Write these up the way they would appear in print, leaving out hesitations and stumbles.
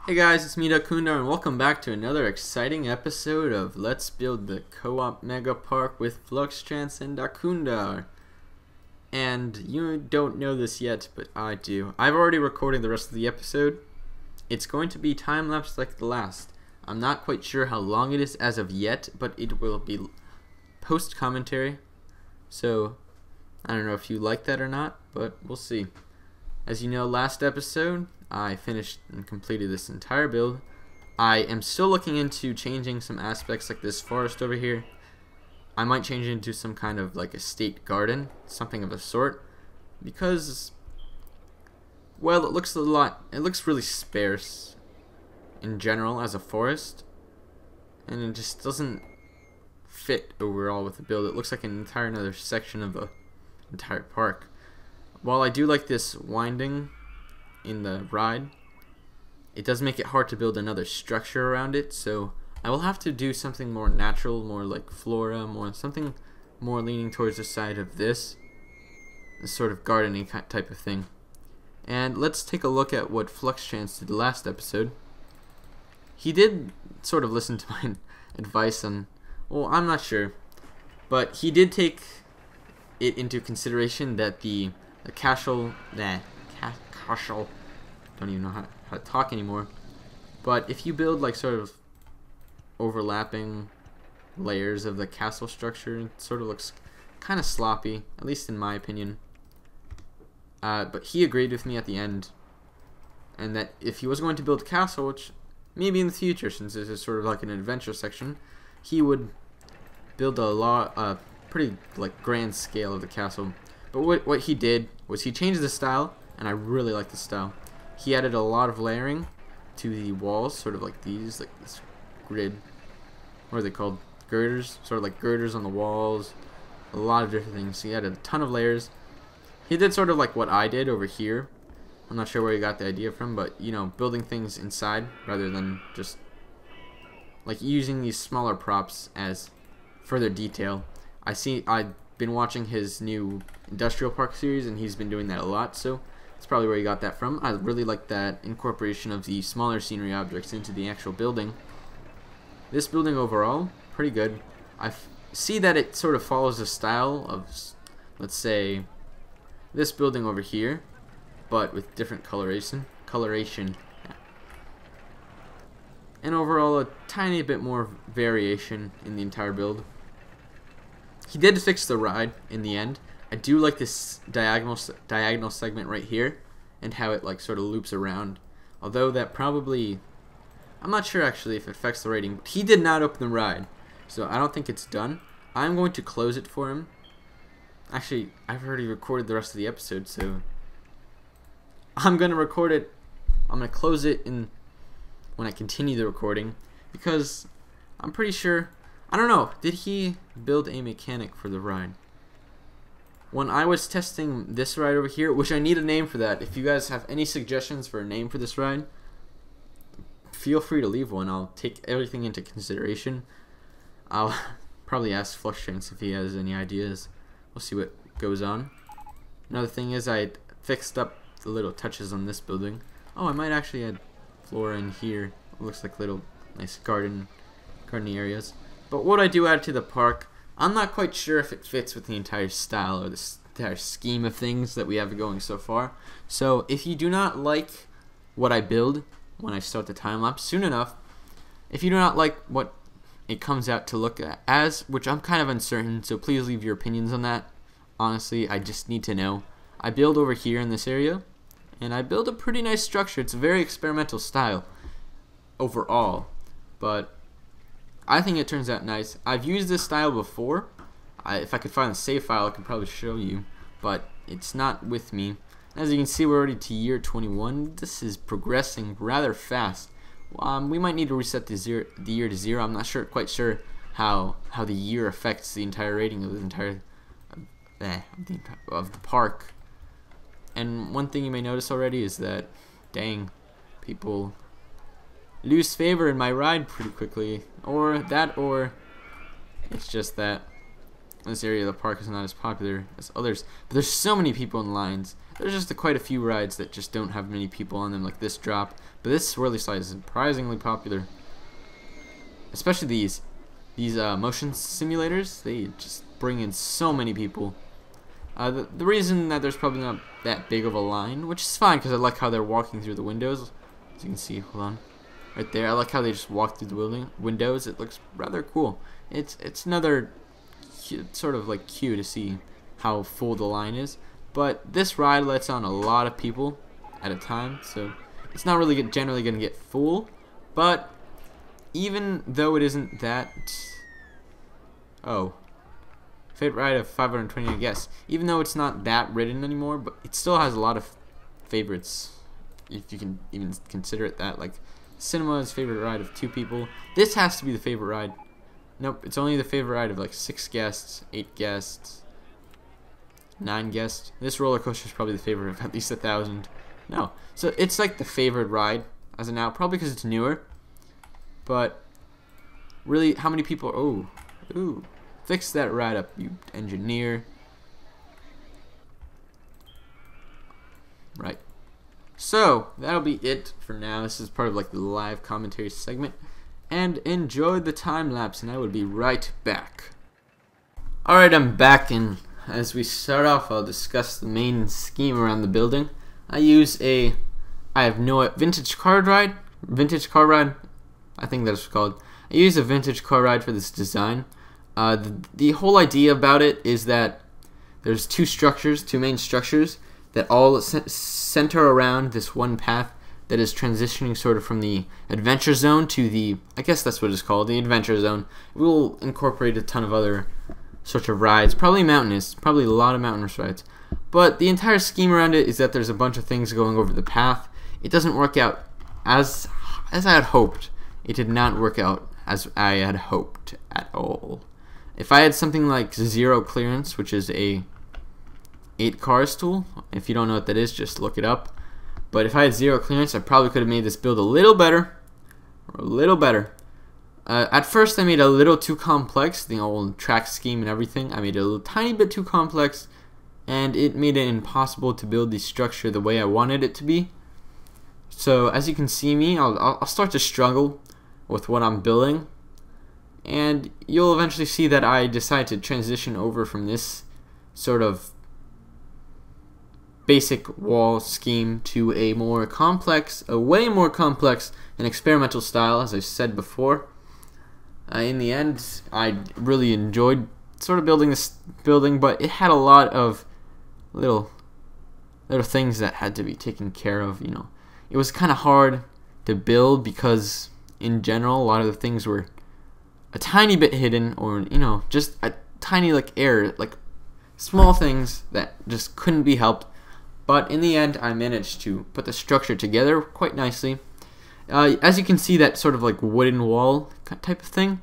Hey guys, it's me, Dakunda, and welcome back to another exciting episode of Let's Build the Co-op Mega Park with Fluxtrance and Dakunda. And you don't know this yet, but I do. I've already recorded the rest of the episode. It's going to be time-lapse like the last. I'm not quite sure how long it is as of yet, but it will be post-commentary. So, I don't know if you like that or not, but we'll see. As you know, last episode, I finished and completed this entire build. I am still looking into changing some aspects like this forest over here. I might change it into some kind of like estate garden, something of a sort, because, well, it looks really sparse in general as a forest, and it just doesn't fit overall with the build. It looks like an entire another section of the entire park. While I do like this winding in the ride, it does make it hard to build another structure around it, so I will have to do something more natural, more like flora, something more leaning towards the side of this sort of gardening type of thing. And let's take a look at what Fluxtrance did last episode. He did sort of listen to my advice on, well, I'm not sure, but he did take it into consideration that the castle, don't even know how to talk anymore, but if you build like sort of overlapping layers of the castle structure, it sort of looks kind of sloppy, at least in my opinion. But he agreed with me at the end, and that if he was going to build a castle, which maybe in the future, since this is sort of like an adventure section, he would build a pretty like grand scale of the castle. But what he did was he changed the style, and I really like the style. He added a lot of layering to the walls, sort of like these, like this grid. What are they called? Girders, sort of like girders on the walls. A lot of different things. He added a ton of layers. He did sort of like what I did over here. I'm not sure where he got the idea from, but you know, building things inside rather than just like using these smaller props as further detail. I've been watching his new industrial park series, and he's been doing that a lot, so that's probably where he got that from. I really like that incorporation of the smaller scenery objects into the actual building. This building overall, pretty good. I see that it sort of follows the style of, let's say, this building over here, but with different coloration. Yeah. And overall, a tiny bit more variation in the entire build. He did fix the ride in the end. I do like this diagonal segment right here, and how it like sort of loops around. Although that probably, I'm not sure actually if it affects the rating. But he did not open the ride, so I don't think it's done. I'm going to close it for him. Actually, I've already recorded the rest of the episode, so I'm gonna record it. I'm gonna close it when I continue the recording, because I'm pretty sure. I don't know, did he build a mechanic for the ride? When I was testing this ride over here, which I need a name for that, if you guys have any suggestions for a name for this ride, feel free to leave one. I'll take everything into consideration. I'll probably ask Fluxtrance if he has any ideas. We'll see what goes on. Another thing is I fixed up the little touches on this building. Oh, I might actually add flora in here. It looks like little nice gardening areas. But what I do add to the park, I'm not quite sure if it fits with the entire style or the entire scheme of things that we have going so far. So if you do not like what I build when I start the time lapse soon enough, if you do not like what it comes out to look at as, which I'm kind of uncertain, so please leave your opinions on that. Honestly, I just need to know. I build over here in this area, and I build a pretty nice structure. It's a very experimental style overall, but I think it turns out nice. I've used this style before. If I could find the save file, I could probably show you, but it's not with me. As you can see, we're already to year 21. This is progressing rather fast. We might need to reset the year to 0. I'm not quite sure how the year affects the entire rating of the entire of the park. And one thing you may notice already is that, dang, people lose favor in my ride pretty quickly, or it's just that this area of the park is not as popular as others. But there's so many people in lines. there's just quite a few rides that just don't have many people on them, like this drop. But this swirly slide is surprisingly popular, especially these motion simulators. They just bring in so many people. The reason that there's probably not that big of a line, which is fine because I like how they're walking through the windows. As you can see, hold on, right there. I like how they just walk through the windows. It looks rather cool. It's another sort of like cue to see how full the line is. But this ride lets on a lot of people at a time, so it's not really generally going to get full. But even though it isn't that, favorite ride of 520, I guess. Even though it's not that ridden anymore, but it still has a lot of favorites, if you can even consider it that. Like Cinema's favorite ride of 2 people. This has to be the favorite ride. Nope, it's only the favorite ride of like 6 guests, 8 guests, 9 guests. This roller coaster is probably the favorite of at least 1,000. No, so it's like the favorite ride as of now, probably because it's newer. But really, how many people? Ooh. Fix that ride up, you engineer. Right. So, that'll be it for now. This is part of like the live commentary segment. And enjoy the time lapse, and I will be right back. Alright, I'm back, and as we start off, I'll discuss the main scheme around the building. I have no vintage car ride, I think that's what it's called. I use a vintage car ride for this design. The whole idea about it is that there's two main structures that all center around this one path that is transitioning sort of from the adventure zone to the, I guess that's what it's called, the adventure zone. We'll incorporate a ton of other sorts of rides, probably mountainous, probably a lot of mountainous rides. But the entire scheme around it is that there's a bunch of things going over the path. It doesn't work out as I had hoped. It did not work out as I had hoped at all. If I had something like zero clearance, which is a 8 cars tool, if you don't know what that is, just look it up. But if I had zero clearance, I probably could have made this build a little better. At first, I made it a little too complex, the old track scheme and everything. I made it a little tiny bit too complex, and it made it impossible to build the structure the way I wanted it to be. So as you can see me, I'll start to struggle with what I'm building. And you'll eventually see that I decide to transition over from this sort of basic wall scheme to a way more complex and experimental style, as I said before. In the end, I really enjoyed sort of building this building, but it had a lot of little things that had to be taken care of. You know, it was kind of hard to build because, in general, a lot of the things were a tiny bit hidden, or just a tiny error, small things that just couldn't be helped. But in the end, I managed to put the structure together quite nicely. As you can see, that sort of wooden wall type of thing,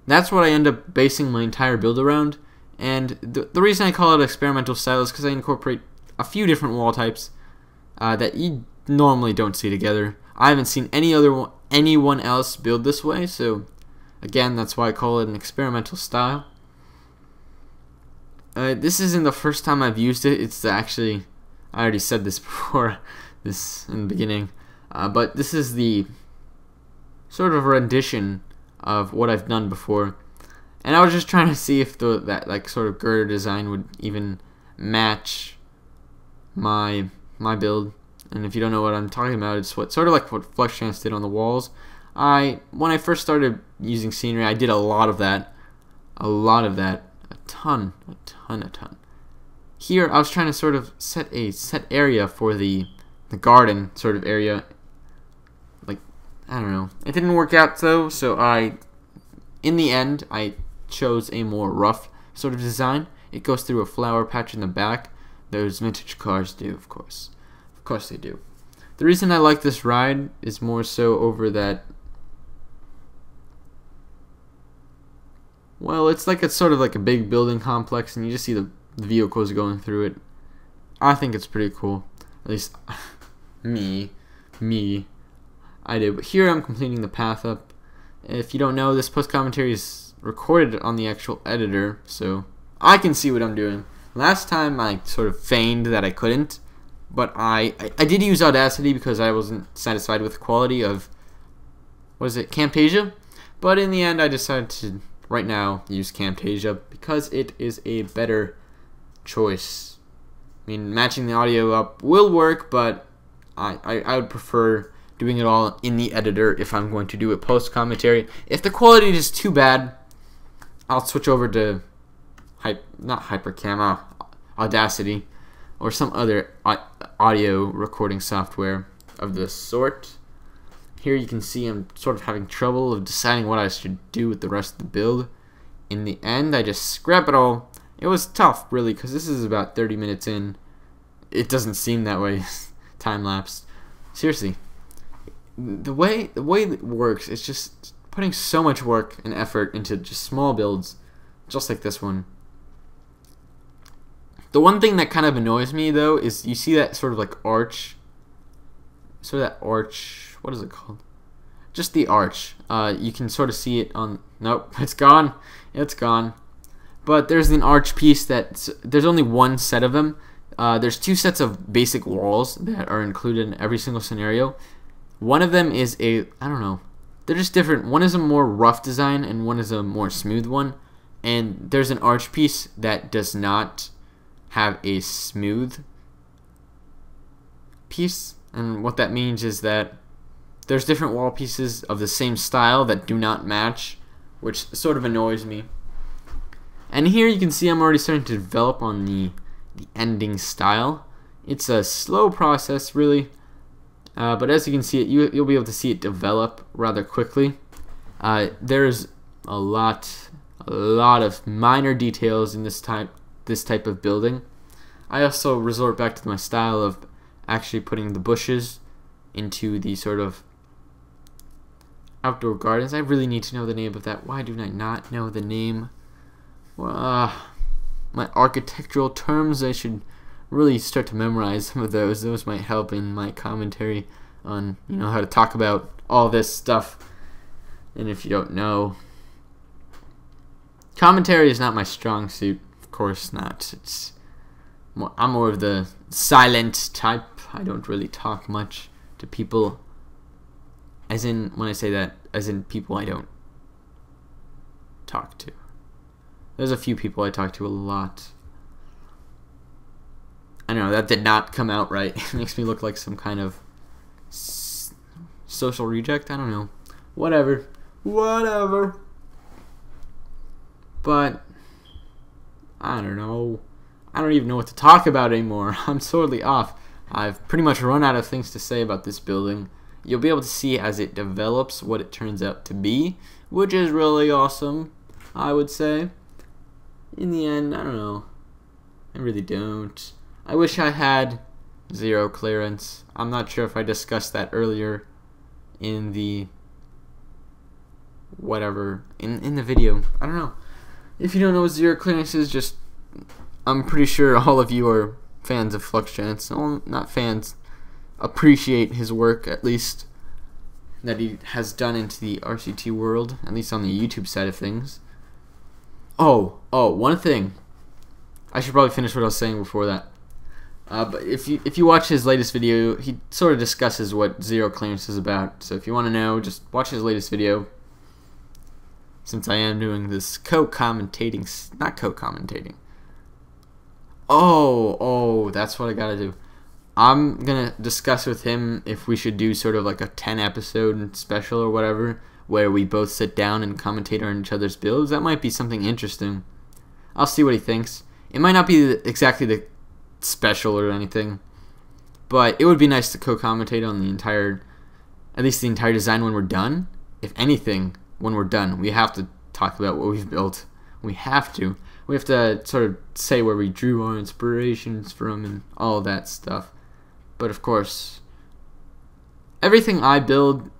that's what I end up basing my entire build around. And the reason I call it experimental style is because I incorporate a few different wall types that you normally don't see together. I haven't seen anyone else build this way, so again, that's why I call it an experimental style. This isn't the first time I've used it. It's actually, I already said this before, this in the beginning, but this is the sort of rendition of what I've done before. And I was just trying to see if that sort of girder design would even match my build. And if you don't know what I'm talking about, it's sort of like what Fluxtrance did on the walls. When I first started using scenery, I did a lot of that, a ton. Here, I was trying to sort of set a set area for the garden sort of area. I don't know. It didn't work out though, so in the end, I chose a more rough sort of design. It goes through a flower patch in the back. Those vintage cars do, of course. Of course they do. The reason I like this ride is more so over that, well, it's sort of like a big building complex, and you just see the vehicles going through it. I think it's pretty cool. At least me, I do. But here I'm completing the path up. If you don't know, this post commentary is recorded on the actual editor, so I can see what I'm doing. Last time I sort of feigned that I couldn't, but I did use Audacity because I wasn't satisfied with the quality of, what is it, Camtasia? But in the end, I decided to, right now, use Camtasia because it is a better choice. I mean, matching the audio up will work, but I would prefer doing it all in the editor if I'm going to do a post-commentary. If the quality is too bad, I'll switch over to Audacity, or some other audio recording software of this sort. Here you can see I'm sort of having trouble of deciding what I should do with the rest of the build. In the end, I just scrap it all. It was tough, really, because this is about 30 minutes in. It doesn't seem that way. Time-lapse. Seriously. The way it works, it's just putting so much work and effort into just small builds, just like this one. The one thing that kind of annoys me, though, is you see that sort of like arch. Sort of that arch. What is it called? Just the arch. You can sort of see it on. Nope, it's gone. It's gone. But there's an arch piece there's only one set of them. There's two sets of basic walls that are included in every single scenario. One of them is I don't know. They're just different. One is a more rough design and one is a more smooth one. And there's an arch piece that does not have a smooth piece, and what that means is that there's different wall pieces of the same style that do not match, which sort of annoys me. And here you can see I'm already starting to develop on the ending style. It's a slow process, really, but as you can see, you'll be able to see it develop rather quickly. There's a lot of minor details in this type of building. I also resort back to my style of actually putting the bushes into the sort of outdoor gardens. I really need to know the name of that. Why do I not know the name? Well, my architectural terms, I should really start to memorize some of those. Those might help in my commentary on, how to talk about all this stuff. And if you don't know, commentary is not my strong suit. Of course not. I'm more of the silent type. I don't really talk much to people. As in, when I say that, as in people I don't talk to. There's a few people I talk to a lot. I know, that did not come out right. It makes me look like some kind of social reject. I don't know. Whatever. But I don't know. I don't even know what to talk about anymore. I'm totally off. I've pretty much run out of things to say about this building. You'll be able to see as it develops what it turns out to be, which is really awesome, I would say. In the end, I don't know. I really don't. I wish I had zero clearance. I'm not sure if I discussed that earlier in the in the video. I don't know. If you don't know what zero clearance is, I'm pretty sure all of you are fans of Fluxtrance. Well, not fans. Appreciate his work, at least, that he has done into the RCT world, at least on the YouTube side of things. Oh, one thing. I should probably finish what I was saying before that. But if you watch his latest video, he sort of discusses what zero clearance is about. So if you want to know, just watch his latest video. Since I am doing this co-commentating, not co-commentating. Oh, that's what I gotta do. I'm gonna discuss with him if we should do sort of like a 10-episode special or whatever, where we both sit down and commentate on each other's builds. That might be something interesting. I'll see what he thinks. It might not be exactly the special or anything, but it would be nice to co-commentate on at least the entire design when we're done. If anything, when we're done, we have to talk about what we've built. We have to sort of say where we drew our inspirations from and all that stuff. But of course, everything I build,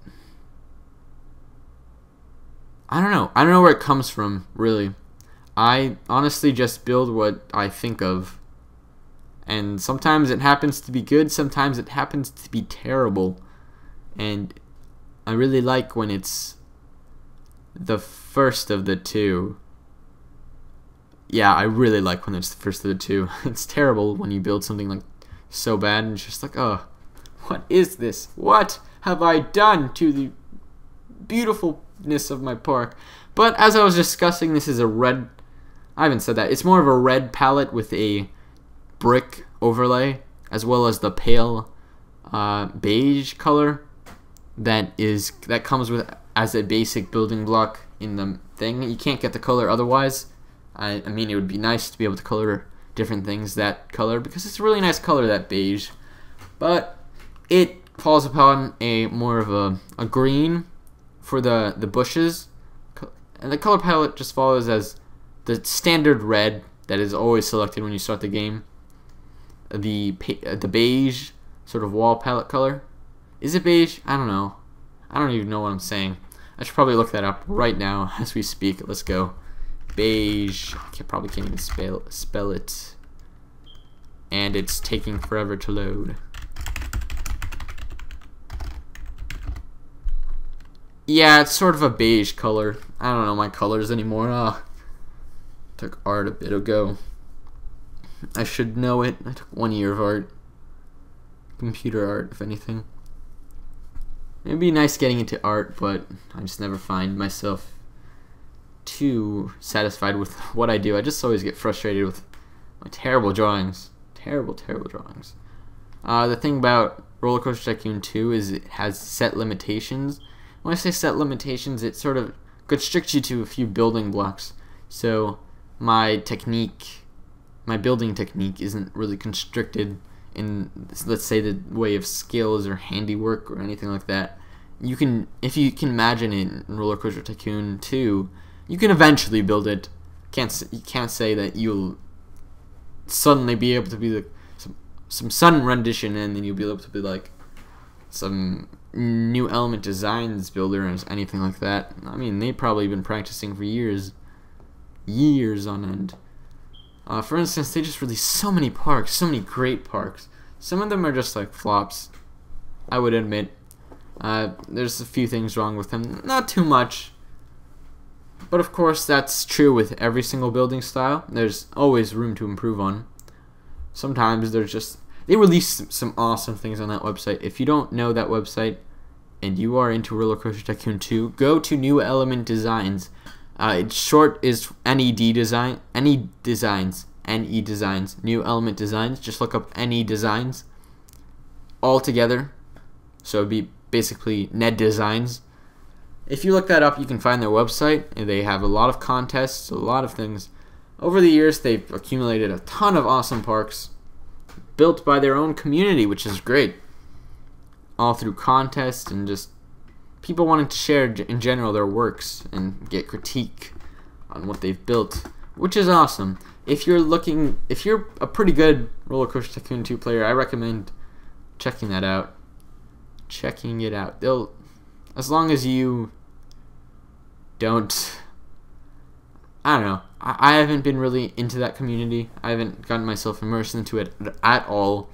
I don't know where it comes from, really. I honestly just build what I think of. And sometimes it happens to be good, sometimes it happens to be terrible. And I really like when it's the first of the two. Yeah, I really like when it's the first of the two. It's terrible when you build something like so bad, and it's just like, oh, what is this? What have I done to the beautifulness of my park? But as I was discussing, this is a red, I haven't said that, it's more of a red palette with a brick overlay, as well as the pale beige color that comes with as a basic building block in the thing. You can't get the color otherwise. I mean, it would be nice to be able to color different things that color, because it's a really nice color, that beige, but it falls upon a more of a green for the bushes, and the color palette just follows as the standard red that is always selected when you start the game. The beige sort of wall palette color. Is it beige? I don't know. I don't even know what I'm saying. I should probably look that up right now as we speak. Let's go. Beige. Probably can't even spell it. And it's taking forever to load. Yeah, it's sort of a beige color. I don't know my colors anymore. Took art a bit ago. I should know it. I took 1 year of art. Computer art, if anything. It'd be nice getting into art, but I just never find myself too satisfied with what I do. I just always get frustrated with my terrible drawings. Terrible, terrible drawings. The thing about Roller Coaster Tycoon 2 is it has set limitations. When I say set limitations, it sort of constricts you to a few building blocks. So my building technique isn't really constricted in, let's say, the way of skills or handiwork or anything like that. You can, if you can imagine it in Roller Coaster Tycoon 2, you can eventually build it. You can't say that you'll suddenly be able to be like some sudden rendition, and then you'll be able to be like some new element designs builder or anything like that. I mean, they've probably been practicing for years on end. For instance, they just released so many parks, so many great parks. Some of them are just like flops, I would admit. There's a few things wrong with them, not too much. But of course, that's true with every single building style. There's always room to improve on. Sometimes they release some awesome things on that website. If you don't know that website and you are into Roller Coaster Tycoon 2, go to New Element Designs. Its short is NE Designs. New Element Designs. Just look up NE Designs all together. So it'd be basically Ned Designs. If you look that up, you can find their website, and they have a lot of contests, a lot of things. Over the years, they've accumulated a ton of awesome parks built by their own community, which is great. All through contests and just people wanting to share in general their works and get critique on what they've built, which is awesome. If you're a pretty good Roller Coaster Tycoon 2 player, I recommend checking that out. Checking it out. As long as you don't, I don't know. I haven't been really into that community. I haven't gotten myself immersed into it at all,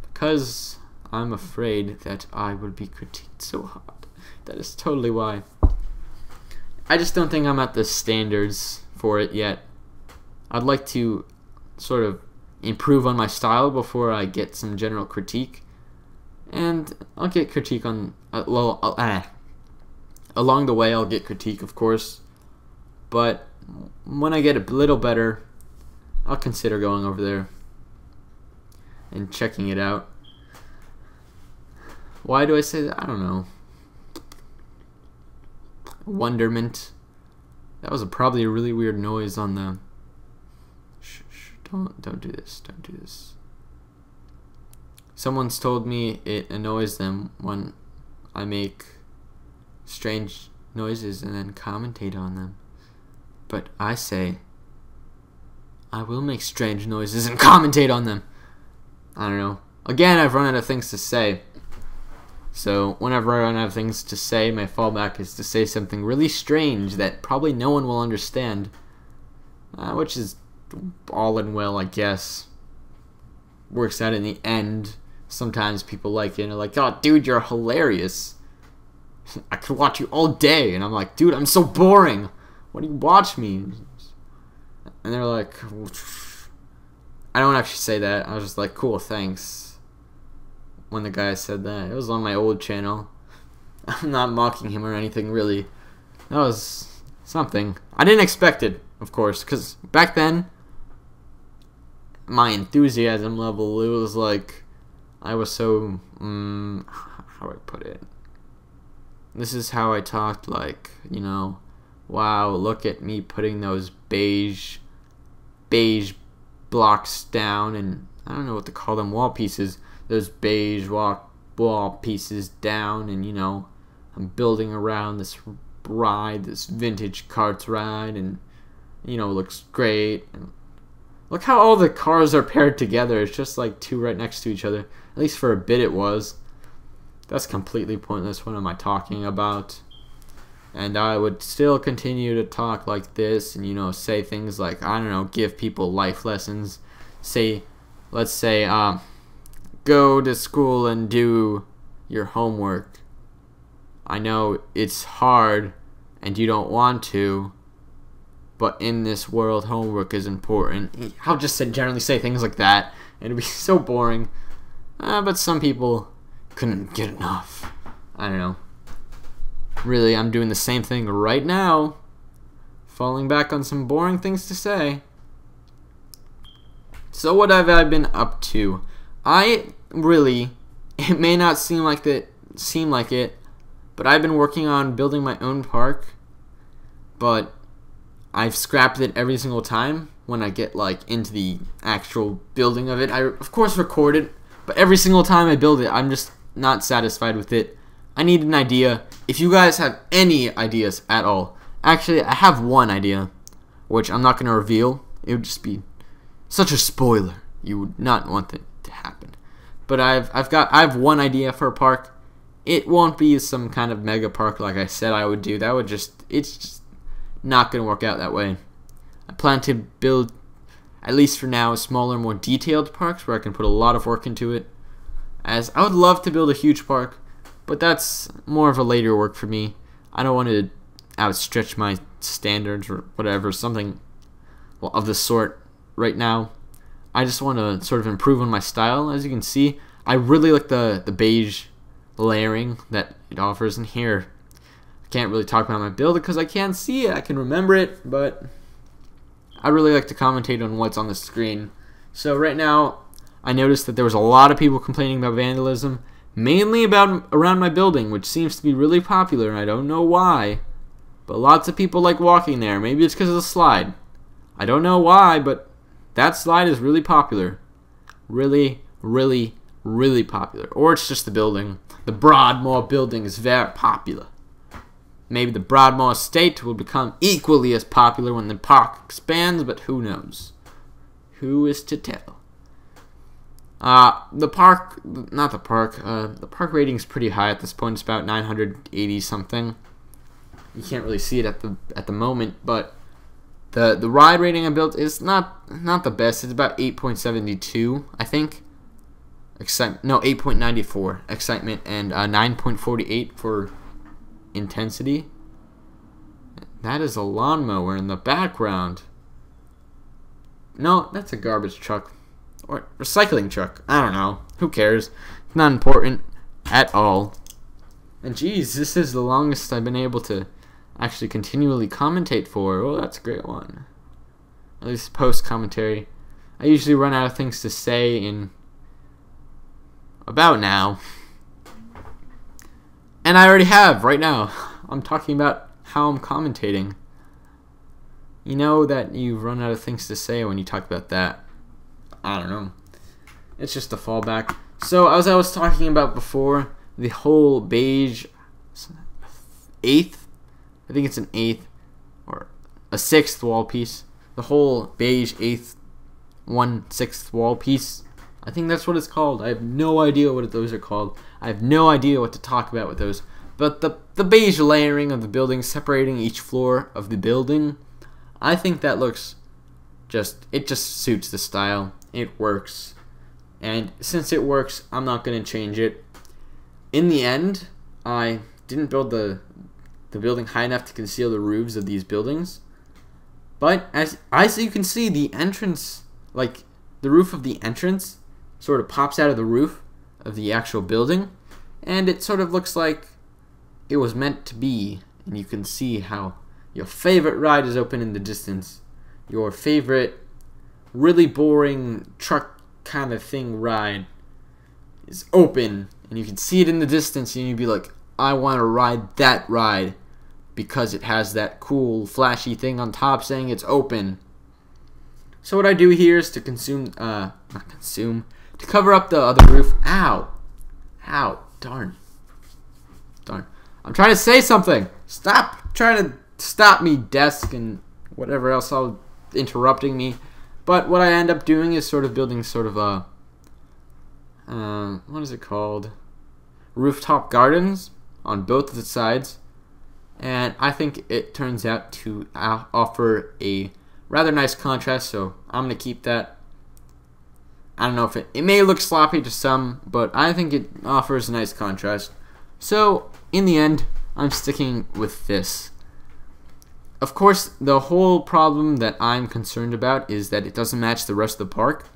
because I'm afraid that I would be critiqued so hard. That is totally why. I just don't think I'm at the standards for it yet. I'd like to sort of improve on my style before I get some general critique. And I'll get critique on, along the way I'll get critique, of course. But when I get a little better, I'll consider going over there and checking it out. Why do I say that? I don't know. Wonderment. That was probably a really weird noise on the... Shh, don't do this. Don't do this. Someone's told me it annoys them when I make strange noises and then commentate on them. But I say, I will make strange noises and commentate on them. I don't know. Again, I've run out of things to say. So whenever I run out of things to say, my fallback is to say something really strange that probably no one will understand. Which is all and well, I guess. Works out in the end. Sometimes people like it and are like, oh, dude, you're hilarious. I could watch you all day. And I'm like, dude, I'm so boring. Why do you watch me? And they're like, I don't actually say that. I was just like, cool, thanks. When the guy said that, it was on my old channel. I'm not mocking him or anything, really. That was something. I didn't expect it, of course, because back then, my enthusiasm level, it was like, I was so, how do I put it? This is how I talked, like, you know, wow, look at me putting those beige blocks down, and I don't know what to call them, wall pieces, those beige wall pieces down, and, you know, I'm building around this ride, this vintage carts ride, and, you know, it looks great. And look how all the cars are paired together. It's just like two right next to each other. At least for a bit it was. That's completely pointless. What am I talking about? And I would still continue to talk like this and, you know, say things like, I don't know, give people life lessons. Say, let's say, go to school and do your homework. I know it's hard and you don't want to, but in this world, homework is important. I'll just generally say things like that, and it'd be so boring. But some people couldn't get enough. I don't know. Really, I'm doing the same thing right now. Falling back on some boring things to say. So what have I been up to? It may not seem like it, but I've been working on building my own park, but I've scrapped it every single time when I get like into the actual building of it. I of course record it, but every single time I build it, I'm just not satisfied with it. I need an idea. If you guys have any ideas at all, actually I have one idea, which I'm not going to reveal. It would just be such a spoiler. You would not want it to happen. But I have one idea for a park. It won't be some kind of mega park like I said I would do. It's just not going to work out that way. I plan to build, at least for now, smaller, more detailed parks where I can put a lot of work into it. As I would love to build a huge park, but that's more of a later work for me. I don't want to outstretch my standards or whatever, something of the sort right now. I just want to sort of improve on my style. As you can see, I really like the beige layering that it offers in here. I can't really talk about my build because I can't see it. I can remember it, but I really like to commentate on what's on the screen. So right now, I noticed that there was a lot of people complaining about vandalism, mainly around my building, which seems to be really popular, and I don't know why. But lots of people like walking there. Maybe it's because of the slide. I don't know why, but that slide is really popular. Really, really, really popular. Or it's just the building. The Broadmore building is very popular. Maybe the Broadmore Estate will become equally as popular when the park expands, but who knows? Who is to tell? The park rating is pretty high at this point. It's about 980 something. You can't really see it at the moment, but the ride rating I built is not the best. It's about 8.72, I think. 8.94 excitement and 9.48 for intensity. That is a lawnmower in the background. No, that's a garbage truck or recycling truck. I don't know. Who cares? It's not important at all. And geez, this is the longest I've been able to actually continually commentate for. Oh, that's a great one. At least post commentary. I usually run out of things to say in about now. And I already have right now. I'm talking about how I'm commentating. You know that you run out of things to say when you talk about that. I don't know. It's just a fallback. So as I was talking about before, the whole beige eighth, I think it's an eighth or a sixth wall piece. The whole beige eighth, 1/6 wall piece. I think that's what it's called. I have no idea what those are called. I have no idea what to talk about with those. But the beige layering of the building, separating each floor of the building, I think that looks it just suits the style. It works. And since it works, I'm not going to change it. In the end, I didn't build the building high enough to conceal the roofs of these buildings. But as you can see, the entrance, like the roof of the entrance sort of pops out of the roof of the actual building, and it sort of looks like it was meant to be. And you can see how your favorite ride is open in the distance. Your favorite really boring truck kind of thing ride is open, and you can see it in the distance, and you'd be like, I want to ride that ride because it has that cool flashy thing on top saying it's open. So what I do here is to to cover up the other roof. Ow. Darn. I'm trying to say something. Stop trying to stop me, desk and whatever else interrupting me. But what I end up doing is sort of building sort of a what is it called? Rooftop gardens on both of the sides. And I think it turns out to offer a rather nice contrast, so I'm going to keep that. I don't know if it may look sloppy to some, but I think it offers a nice contrast. So, in the end, I'm sticking with this. Of course, the whole problem that I'm concerned about is that it doesn't match the rest of the park.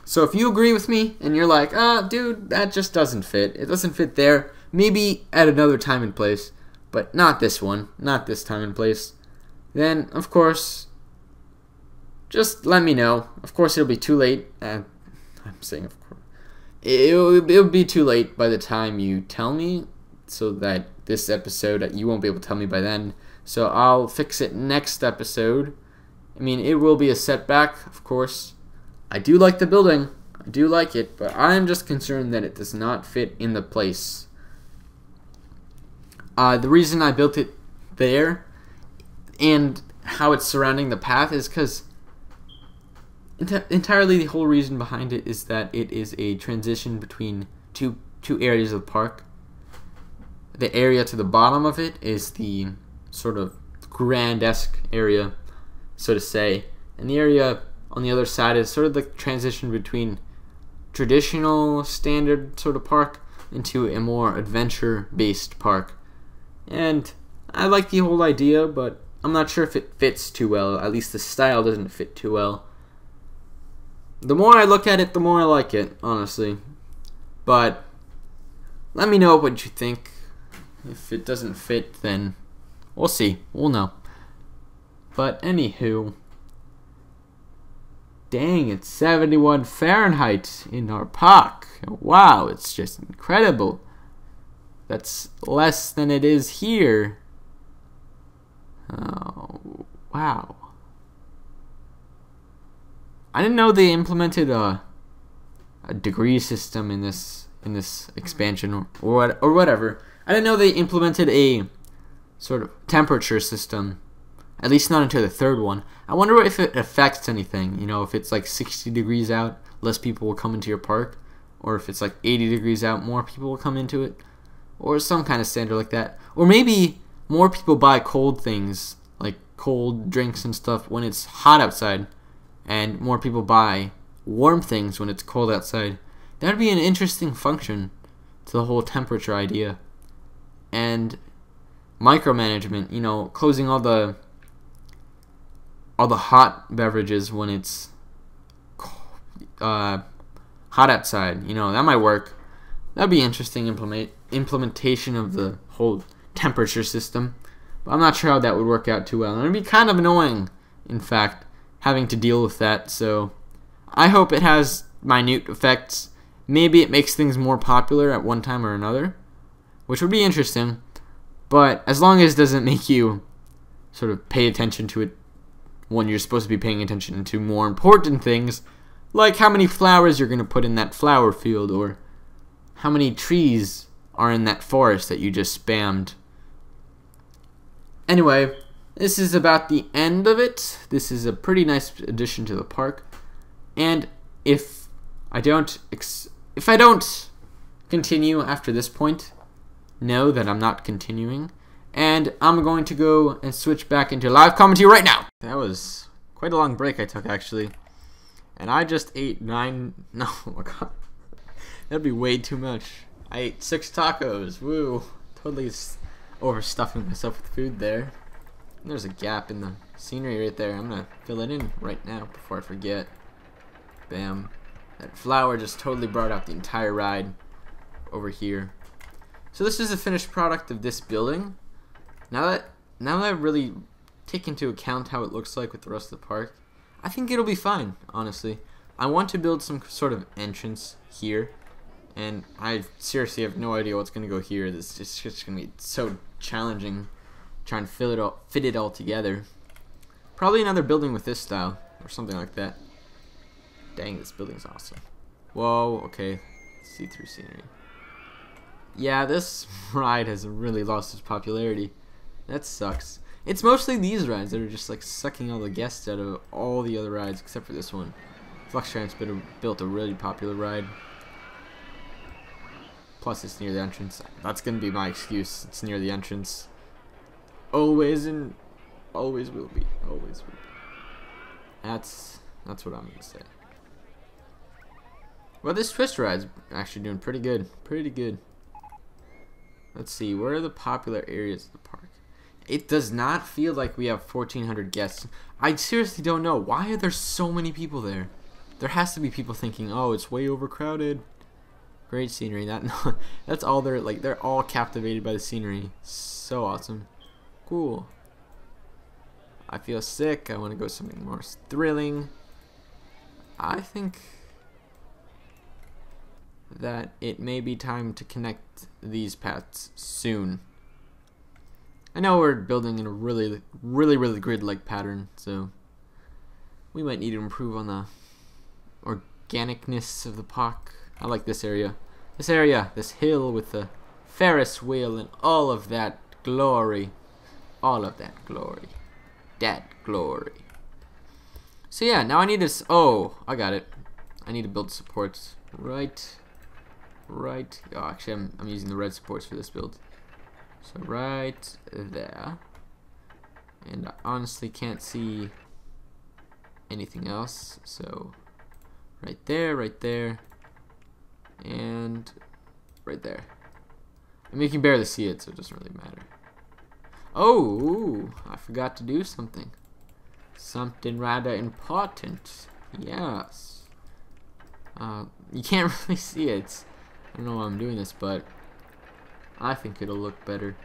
So if you agree with me and you're like, dude, that just doesn't fit. It doesn't fit there. Maybe at another time and place, but not this one, not this time and place. Then, of course, just let me know. Of course, it'll be too late. I'm saying, of course, it'll be too late by the time you tell me, so that this episode, you won't be able to tell me by then. So I'll fix it next episode. I mean, it will be a setback, of course. I do like the building. I do like it, but I'm just concerned that it does not fit in the place. The reason I built it there and how it's surrounding the path is because entirely the whole reason behind it is that it is a transition between two areas of the park. The area to the bottom of it is the sort of grand-esque area, so to say, and the area on the other side is sort of the transition between traditional standard sort of park into a more adventure-based park. And I like the whole idea, but I'm not sure if it fits too well. At least the style doesn't fit too well. The more I look at it, the more I like it, honestly. But let me know what you think. If it doesn't fit, then we'll see. We'll know. But anywho, dang, it's 71 Fahrenheit in our park. Wow, it's just incredible. That's less than it is here. Oh, wow. I didn't know they implemented a degree system in this expansion or whatever. I didn't know they implemented a sort of temperature system. At least not into the third one. I wonder if it affects anything. You know, if it's like 60 degrees out, less people will come into your park. Or if it's like 80 degrees out, more people will come into it. Or some kind of standard like that. Or maybe more people buy cold things, like cold drinks and stuff, when it's hot outside. And more people buy warm things when it's cold outside. That would be an interesting function to the whole temperature idea. And micromanagement, you know, closing all the hot beverages when it's hot outside. You know, that might work. That'd be interesting implementation of the whole temperature system. But I'm not sure how that would work out too well. And it'd be kind of annoying, in fact, having to deal with that. So I hope it has minute effects. Maybe it makes things more popular at one time or another, which would be interesting. But as long as it doesn't make you sort of pay attention to it when you're supposed to be paying attention to more important things, like how many flowers you're going to put in that flower field, or how many trees are in that forest that you just spammed. Anyway, this is about the end of it. This is a pretty nice addition to the park. And if I don't continue after this point, know that I'm not continuing. And I'm going to go and switch back into live commentary right now. That was quite a long break I took, actually. And I just ate no, oh my god. That'd be way too much. I ate 6 tacos. Woo. Totally overstuffing myself with food there. There's a gap in the scenery right there. I'm going to fill it in right now before I forget. Bam. That flower just totally brought out the entire ride over here. So this is the finished product of this building. Now that I really take into account how it looks like with the rest of the park, I think it'll be fine, honestly. I want to build some sort of entrance here, and I seriously have no idea what's going to go here. This is just going to be so challenging trying to fit it all together. Probably another building with this style or something like that. Dang, this building's awesome. Whoa, okay. See-through scenery. Yeah, this ride has really lost its popularity. That sucks. It's mostly these rides that are just like sucking all the guests out of all the other rides except for this one. Fluxtrance built a really popular ride. Plus it's near the entrance. That's gonna be my excuse. It's near the entrance. Always will be. Always will be. That's what I'm gonna say. Well, this twist ride's actually doing pretty good. Pretty good. Let's see, where are the popular areas of the park? It does not feel like we have 1,400 guests. I seriously don't know. Why are there so many people there? There has to be people thinking, oh, it's way overcrowded. Great scenery. That's all they're like. They're all captivated by the scenery. So awesome. Cool. I feel sick. I want to go something more thrilling. I think that it may be time to connect these paths soon. I know we're building in a really grid-like pattern, so we might need to improve on the organicness of the park. I like this area. This hill with the Ferris wheel and all of that glory. That glory. So yeah, now I need to, oh, I got it. I need to build supports right. Oh, actually, I'm using the red supports for this build. So right there. And I honestly can't see anything else. So right there, and right there. I mean, you can barely see it, so it doesn't really matter. Oh, I forgot to do something. Something rather important. Yes. You can't really see it. I don't know why I'm doing this, but I think it'll look better.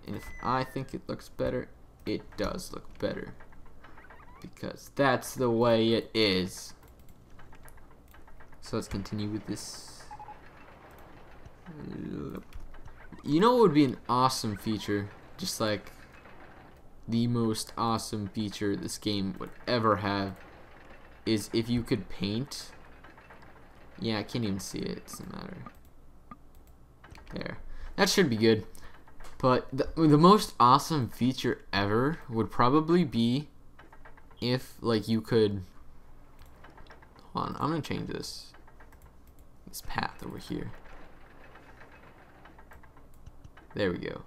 And if I think it looks better, it does look better. Because that's the way it is. So let's continue with this. You know what would be an awesome feature? Just like the most awesome feature this game would ever have is if you could paint. Yeah, I can't even see it. It doesn't matter. There. That should be good. But the most awesome feature ever would probably be if, like, you could... Hold on, I'm going to change this path over here. There we go.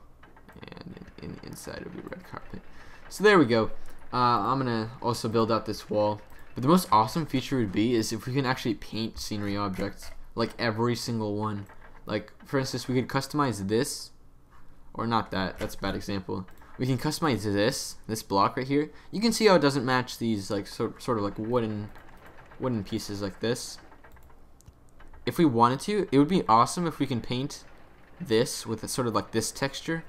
And inside of the red carpet. So there we go. I'm going to also build out this wall. But the most awesome feature would be is if we can actually paint scenery objects. Like every single one. Like, for instance, we could customize this. Or not that. That's a bad example. We can customize this block right here. You can see how it doesn't match these like sort of like wooden pieces like this. If we wanted to, it would be awesome if we can paint this with a sort of like this texture,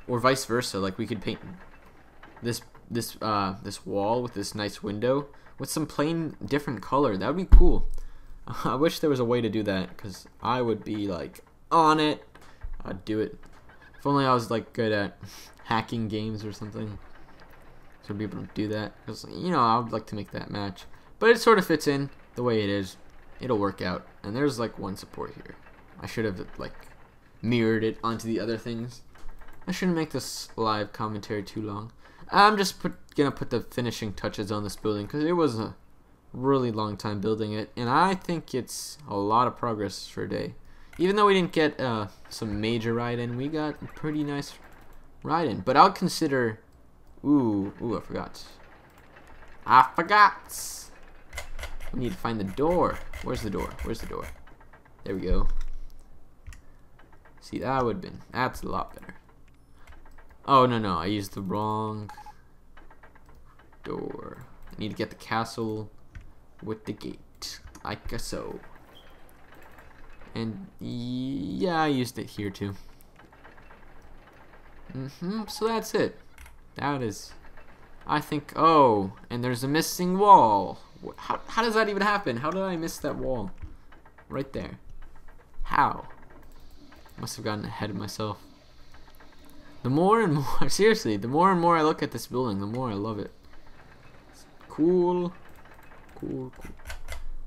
or vice versa. Like we could paint this wall with this nice window with some plain different color. That would be cool. I wish there was a way to do that, because I would be like on it. I'd do it. If only I was like good at hacking games or something, so I'd be able to do that. Because, you know, I would like to make that match. But it sort of fits in the way it is. It'll work out. And there's like one support here. I should have like mirrored it onto the other things. I shouldn't make this live commentary too long. I'm just gonna put the finishing touches on this building, because it was a really long time building it, and I think it's a lot of progress for a day. Even though we didn't get some major ride in, we got a pretty nice ride in. But I'll consider... Ooh, I forgot. We need to find the door. Where's the door? There we go. See, that would have been... That's a lot better. Oh, no, I used the wrong door. I need to get the castle with the gate, like so. And yeah, I used it here too. So that's it. That is, I think, oh, and there's a missing wall. How does that even happen? How did I miss that wall? Right there. How? Must have gotten ahead of myself. The more and more, seriously, the more and more I look at this building, the more I love it. It's cool. Cool.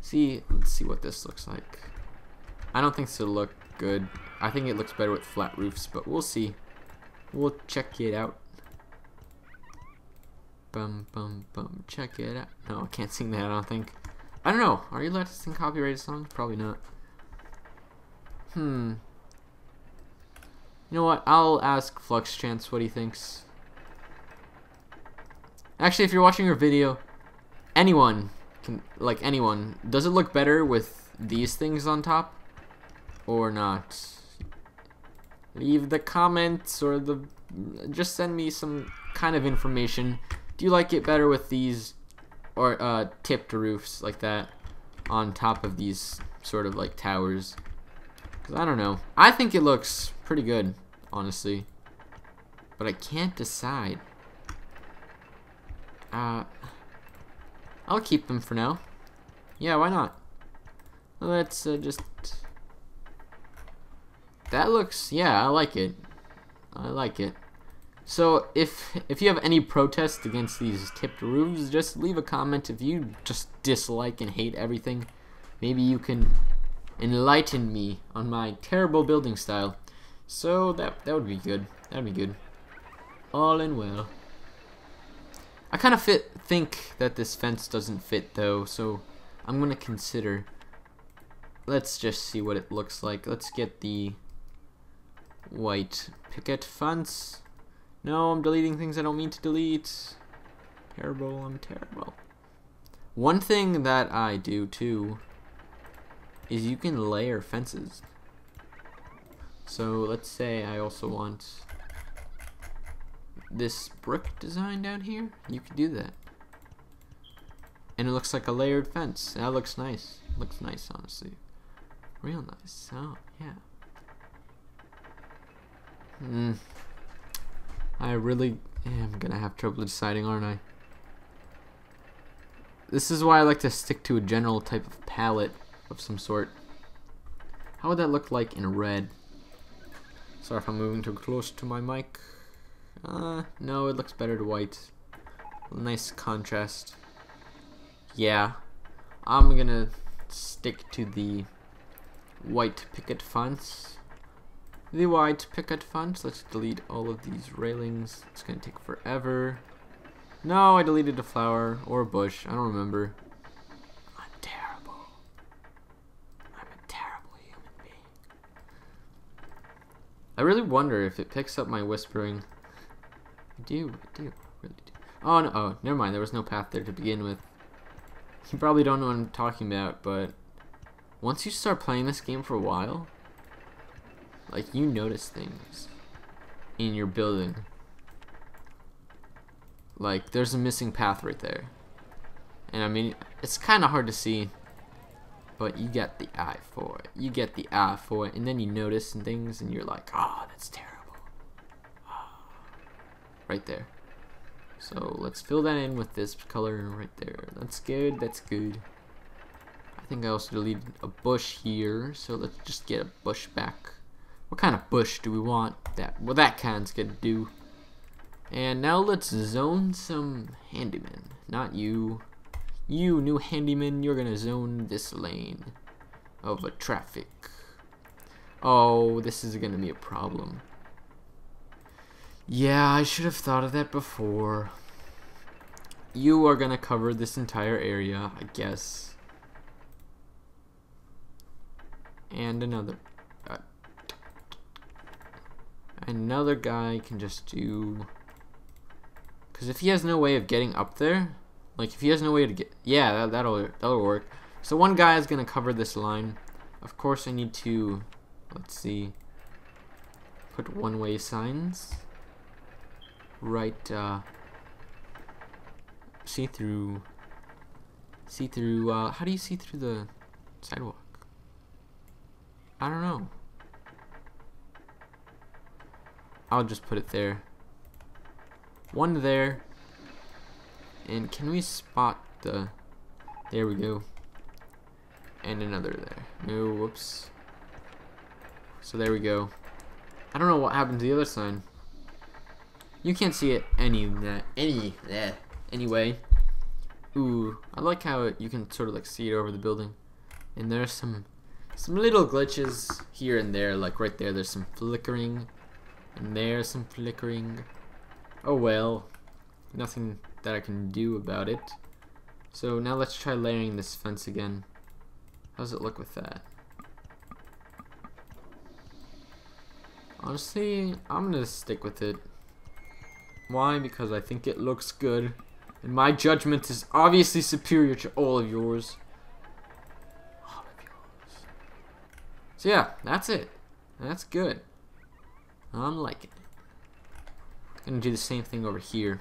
See, let's see what this looks like. I don't think this will look good. I think it looks better with flat roofs, but we'll see. We'll check it out. Bum. Check it out. No, I can't sing that, I don't think. I don't know. Are you allowed to sing copyrighted songs? Probably not. You know what? I'll ask Fluxtrance what he thinks. Actually, if you're watching your video, anyone can, like anyone, does it look better with these things on top or not? Leave the comments or just send me some kind of information. Do you like it better with these or tipped roofs like that on top of these sort of like towers? Because I don't know. I think it looks pretty good, honestly. But I can't decide. I'll keep them for now. Yeah, why not? Let's just... That looks... Yeah, I like it. I like it. So, if you have any protest against these tipped roofs, just leave a comment. If you just dislike and hate everything, maybe you can enlighten me on my terrible building style. So, that would be good. That would be good. All in well. I kind of think that this fence doesn't fit, though, so I'm going to consider... Let's just see what it looks like. Let's get the white picket fence. No, I'm deleting things I don't mean to delete. Terrible, I'm terrible. One thing that I do too is you can layer fences. So let's say I also want this brick design down here. You could do that. And it looks like a layered fence. That looks nice. Looks nice, honestly. Real nice. Oh, yeah. I really am gonna have trouble deciding, aren't I? This is why I like to stick to a general type of palette of some sort. How would that look like in red? Sorry if I'm moving too close to my mic. No, it looks better to white. Nice contrast. Yeah, I'm gonna stick to the white picket fence. The white picket fence. Let's delete all of these railings. It's gonna take forever. No, I deleted a flower or a bush. I don't remember. I'm terrible. I'm a terrible human being. I really wonder if it picks up my whispering. I do, really do. Oh no, oh, never mind. There was no path there to begin with. You probably don't know what I'm talking about, but once you start playing this game for a while, like, you notice things in your building. Like, there's a missing path right there. And I mean, it's kind of hard to see, but you get the eye for it. You get the eye for it, and then you notice some things, and you're like, oh, that's terrible. Oh. Right there. So, let's fill that in with this color right there. That's good, that's good. I think I also deleted a bush here, so let's just get a bush back. What kind of bush do we want? Well, that kind's gonna do. And now let's zone some handyman. Not you. You, new handyman, you're gonna zone this lane of a traffic. Oh, this is gonna be a problem. Yeah, I should have thought of that before. You are gonna cover this entire area, I guess. And another guy can just do, because if he has no way of getting up there, like if he has no way to get, yeah, that'll work. So one guy is gonna cover this line. Of course I need to, let's see, put one-way signs right, see through See through, how do you see through the sidewalk? I don't know. I'll just put it there. One there. And can we spot the... There we go. And another there. No, whoops. So there we go. I don't know what happened to the other sign. You can't see it anyway. Ooh, I like how you can sort of like see it over the building. And there's some little glitches here and there, like right there. There's some flickering, and there's some flickering. Oh well, nothing that I can do about it. So now let's try layering this fence again. How does it look with that? Honestly, I'm gonna stick with it. Why? Because I think it looks good. And my judgment is obviously superior to all of yours. All of yours. So yeah, that's it. That's good. I'm liking it. Gonna do the same thing over here.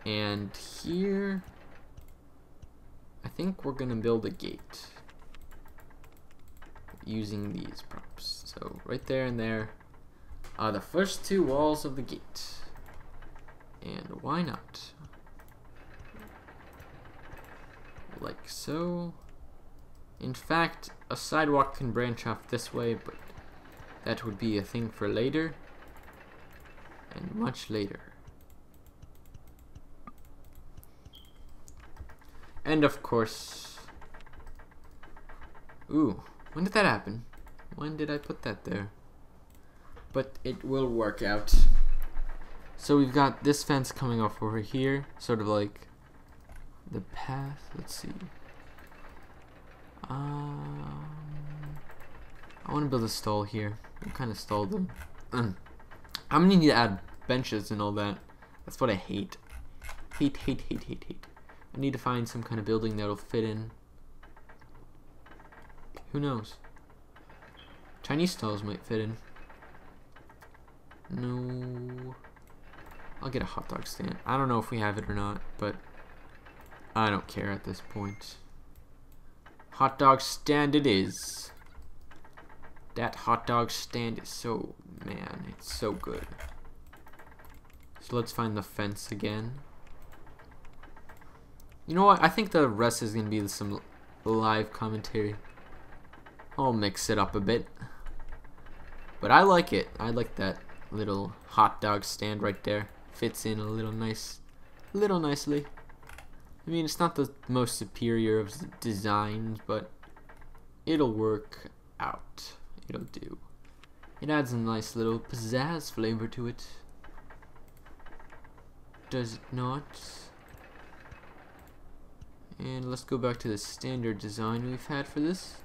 And here, I think we're gonna build a gate using these props. So right there and there are the first two walls of the gate. And why not? Like so. In fact, a sidewalk can branch off this way, but that would be a thing for later. And much later. And of course... Ooh, when did that happen? When did I put that there? But it will work out. So we've got this fence coming off over here, sort of like the path. Let's see. I want to build a stall here. What kind of stall though? I'm gonna need to add benches and all that. That's what I hate. Hate. I need to find some kind of building that'll fit in. Who knows? Chinese stalls might fit in. No. I'll get a hot dog stand. I don't know if we have it or not, but I don't care at this point. Hot dog stand it is. That hot dog stand is so, man, it's so good. So let's find the fence again. You know what? I think the rest is going to be some live commentary. I'll mix it up a bit. But I like it. I like that little hot dog stand right there. Fits in a little nicely. I mean, it's not the most superior of designs, but it'll work out. It'll do. It adds a nice little pizzazz flavor to it. Does it not? And let's go back to the standard design we've had for this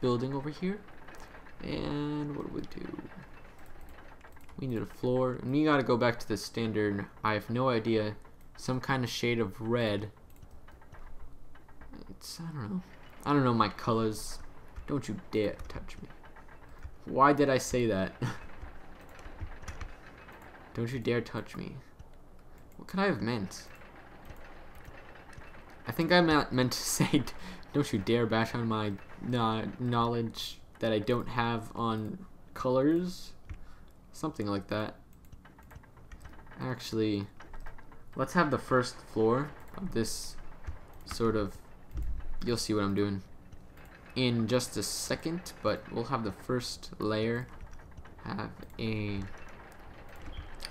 building over here. And what do we do? We need a floor, and we gotta go back to the standard. I have no idea. Some kind of shade of red. It's, I don't know. I don't know my colors. Don't you dare touch me. Why did I say that? Don't you dare touch me. What could I have meant? I think I meant to say, don't you dare bash on my knowledge that I don't have on colors. Something like that. Actually, let's have the first floor of this sort of, you'll see what I'm doing in just a second, but we'll have the first layer have a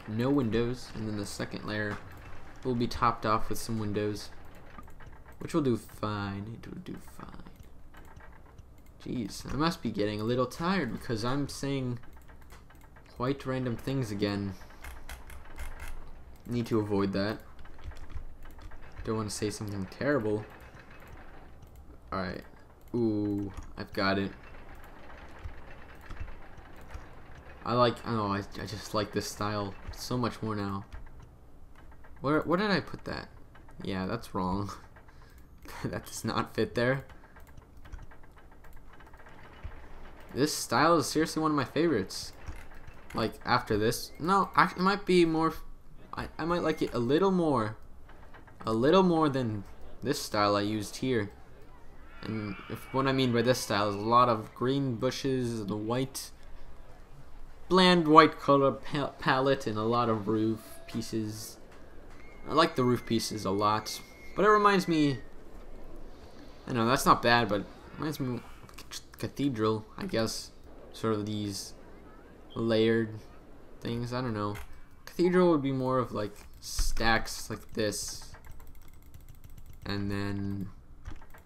no windows, and then the second layer will be topped off with some windows, which will do fine. It will do fine. Jeez, I must be getting a little tired because I'm saying quite random things again. Need to avoid that. Don't want to say something terrible. Alright. Ooh, I've got it. I just like this style so much more now. Where did I put that? Yeah, that's wrong. That does not fit there. This style is seriously one of my favorites. Like, after this, no, actually, it might be more, I might like it a little more a little more than this style I used here. And what I mean by this style is a lot of green bushes, the white, bland white color palette, and a lot of roof pieces. I like the roof pieces a lot, but it reminds me, I know that's not bad, but it reminds me of cathedral, I guess. Sort of these layered things, I don't know. Cathedral would be more of like stacks like this, and then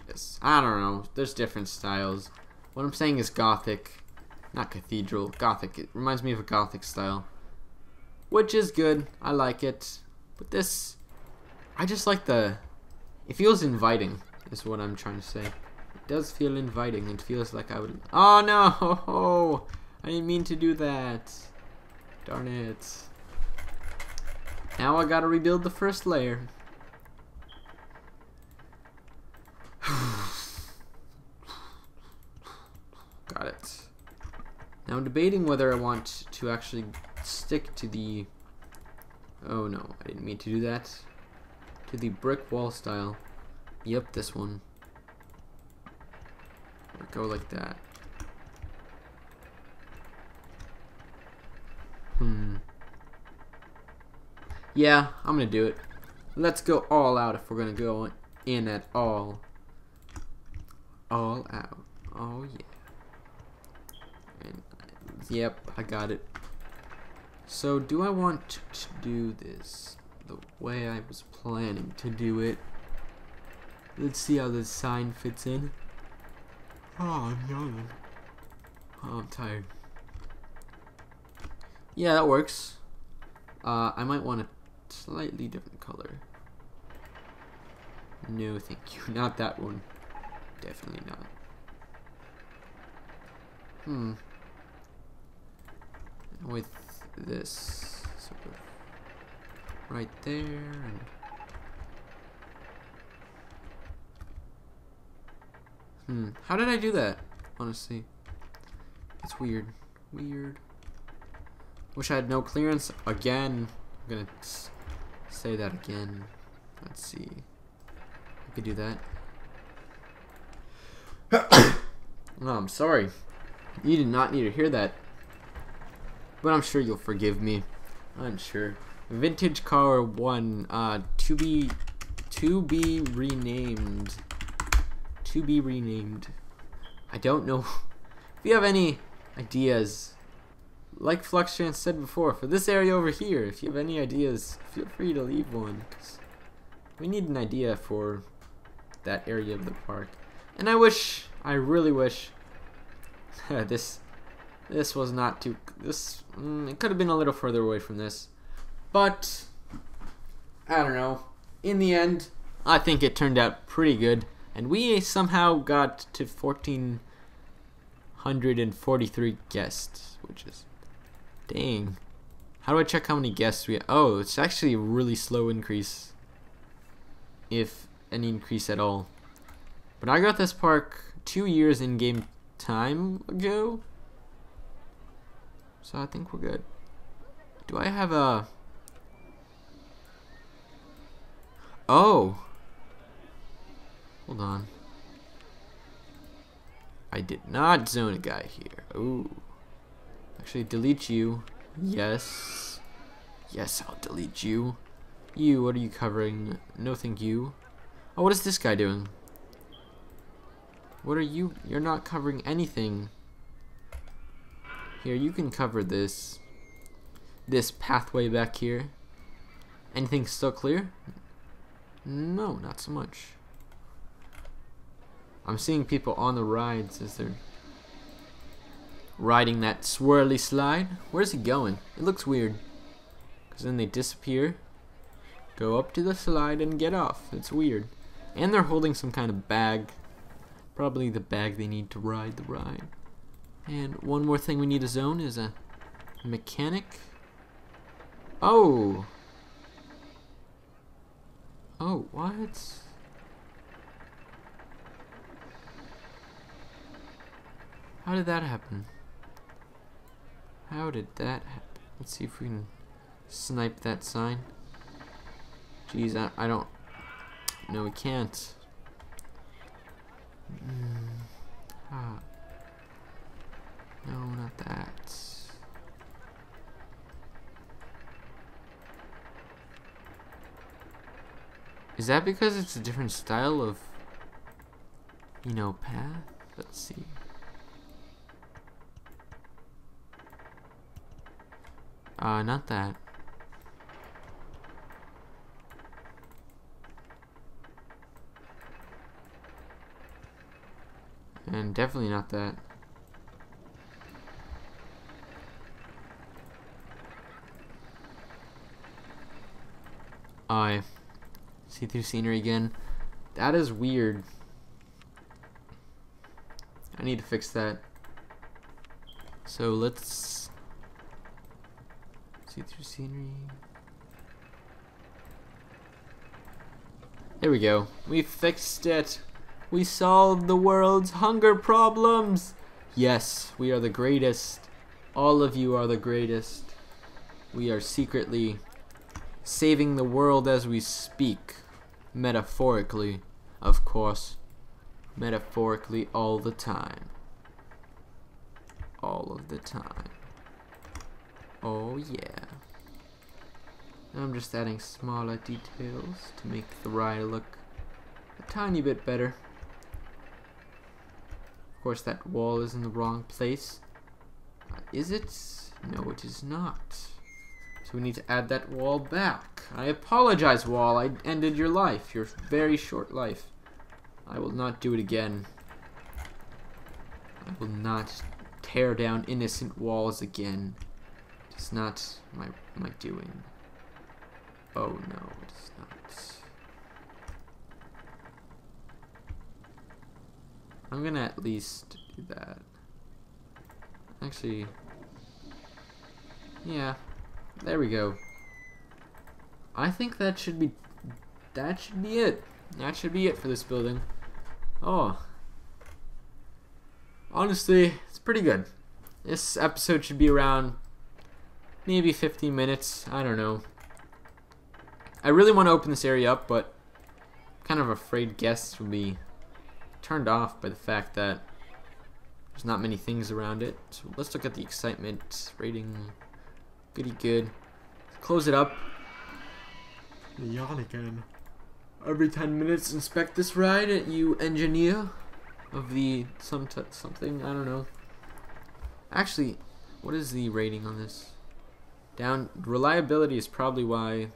this. I don't know, there's different styles. What I'm saying is Gothic, not cathedral. Gothic, it reminds me of a Gothic style, which is good, I like it. But this, I just like it feels inviting, is what I'm trying to say. It does feel inviting. It feels like I would, oh no, I didn't mean to do that. Darn it. Now I gotta rebuild the first layer. Got it. Now I'm debating whether I want to actually stick to the, oh no, I didn't mean to do that, to the brick wall style. Yep, this one. Or go like that. Yeah, I'm gonna do it. Let's go all out if we're gonna go in at all. All out. Oh yeah. And, yep, I got it. So do I want to do this the way I was planning to do it? Let's see how this sign fits in. Oh, I'm yawning. Oh, I'm tired. Yeah, that works. I might want a slightly different color. No, thank you. Not that one. Definitely not. With this sort of right there, and how did I do that? Honestly, it's weird. Wish I had no clearance again. I'm gonna say that again. Let's see. I could do that. Oh, I'm sorry. You did not need to hear that. But I'm sure you'll forgive me. I'm sure. Vintage car 1, to be renamed. To be renamed. I don't know. If you have any ideas, like Fluxtrance said before, for this area over here, if you have any ideas, feel free to leave one, 'cause we need an idea for that area of the park. And I really wish this was not too, it could have been a little further away from this, but I don't know. In the end, I think it turned out pretty good, and we somehow got to 1,443 guests, which is, dang. How do I check how many guests we have? Oh, it's actually a really slow increase, if any increase at all. But I got this park 2 years in-game time ago, so I think we're good. Do I have a... Oh! Hold on. I did not zone a guy here. Ooh. Actually, delete you. Yes. Yes, I'll delete you. You, what are you covering? No, thank you. Oh, what is this guy doing? What are you? You're not covering anything. Here, you can cover this pathway back here. Anything still clear? No, not so much. I'm seeing people on the rides as they're riding that swirly slide. Where's he going? It looks weird. Because then they disappear, go up to the slide, and get off. It's weird. And they're holding some kind of bag. Probably the bag they need to ride the ride. And one more thing we need to zone is a mechanic. Oh! Oh, what? How did that happen? How did that happen? Let's see if we can snipe that sign. Jeez, I don't... no, we can't. No, not that. Is that because it's a different style of, you know, path? Let's see. Not that. And definitely not that. See-through scenery again. That is weird. I need to fix that. So let's see-through scenery. There we go. We fixed it. We solved the world's hunger problems. Yes, we are the greatest. All of you are the greatest. We are secretly saving the world as we speak. Metaphorically, of course. Metaphorically all the time. All of the time. Oh yeah. I'm just adding smaller details to make the ride look a tiny bit better. Of course, that wall is in the wrong place. Is it? No, it is not. So we need to add that wall back. I apologize, wall. I ended your life. Your very short life. I will not do it again. I will not tear down innocent walls again. It's not my doing. Oh no, it's not. I'm gonna at least do that. Actually, yeah, there we go. I think that should be it. That should be it for this building. Oh, honestly, it's pretty good. This episode should be around maybe 15 minutes. I don't know. I really want to open this area up, but I'm kind of afraid guests will be turned off by the fact that there's not many things around it. So let's look at the excitement rating. Goody good. Close it up. Yawn again. Every 10 minutes, inspect this ride, you engineer of the something. I don't know. Actually, what is the rating on this? Down. Reliability is probably why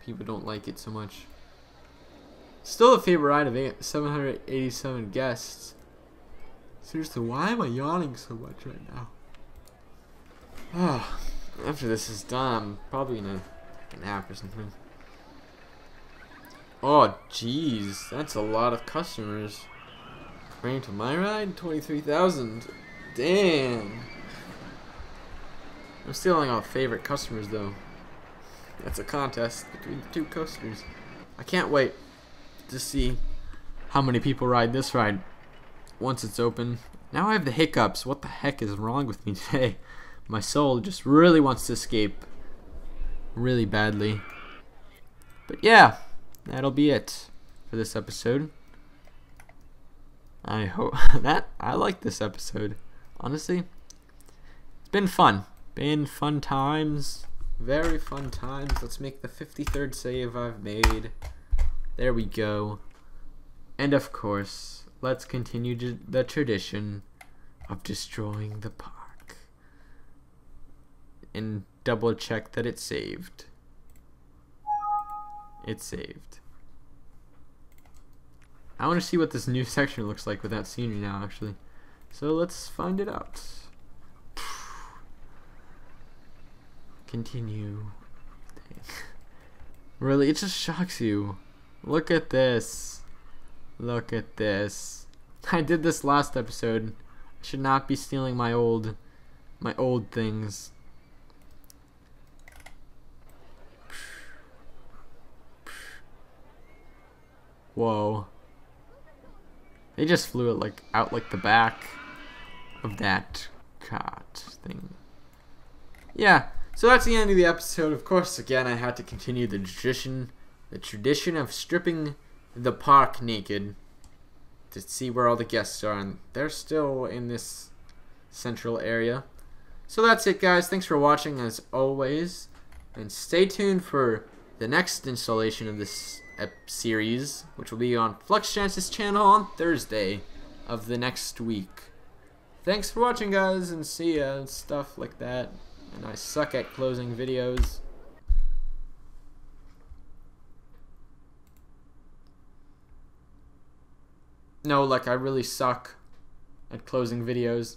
people don't like it so much. Still a favorite ride of 787 guests. Seriously, why am I yawning so much right now? After this is done, I'm probably gonna take a nap or something. Oh, jeez, that's a lot of customers. According to my ride, 23,000. Damn. I'm still only on favorite customers though. That's a contest between the two coasters. I can't wait to see how many people ride this ride once it's open. Now I have the hiccups. What the heck is wrong with me today? My soul just really wants to escape really badly. But yeah, that'll be it for this episode. I hope that I like this episode. Honestly, it's been fun. Been fun times. Very fun times. Let's make the 53rd save I've made. There we go. And of course, let's continue the tradition of destroying the park. And double check that it saved. It saved. I want to see what this new section looks like with that scenery now, actually. So let's find it out. Continue. Really, it just shocks you. Look at this. Look at this. I did this last episode. I should not be stealing my old things. Whoa. They just flew it out like the back of that cot thing. Yeah. So that's the end of the episode. Of course, again, I had to continue the tradition of stripping the park naked to see where all the guests are, and they're still in this central area. So that's it, guys. Thanks for watching as always, and stay tuned for the next installation of this series, which will be on Fluxtrance's channel on Thursday of the next week. Thanks for watching, guys, and see ya, and stuff like that. And I suck at closing videos. No, like, I really suck at closing videos.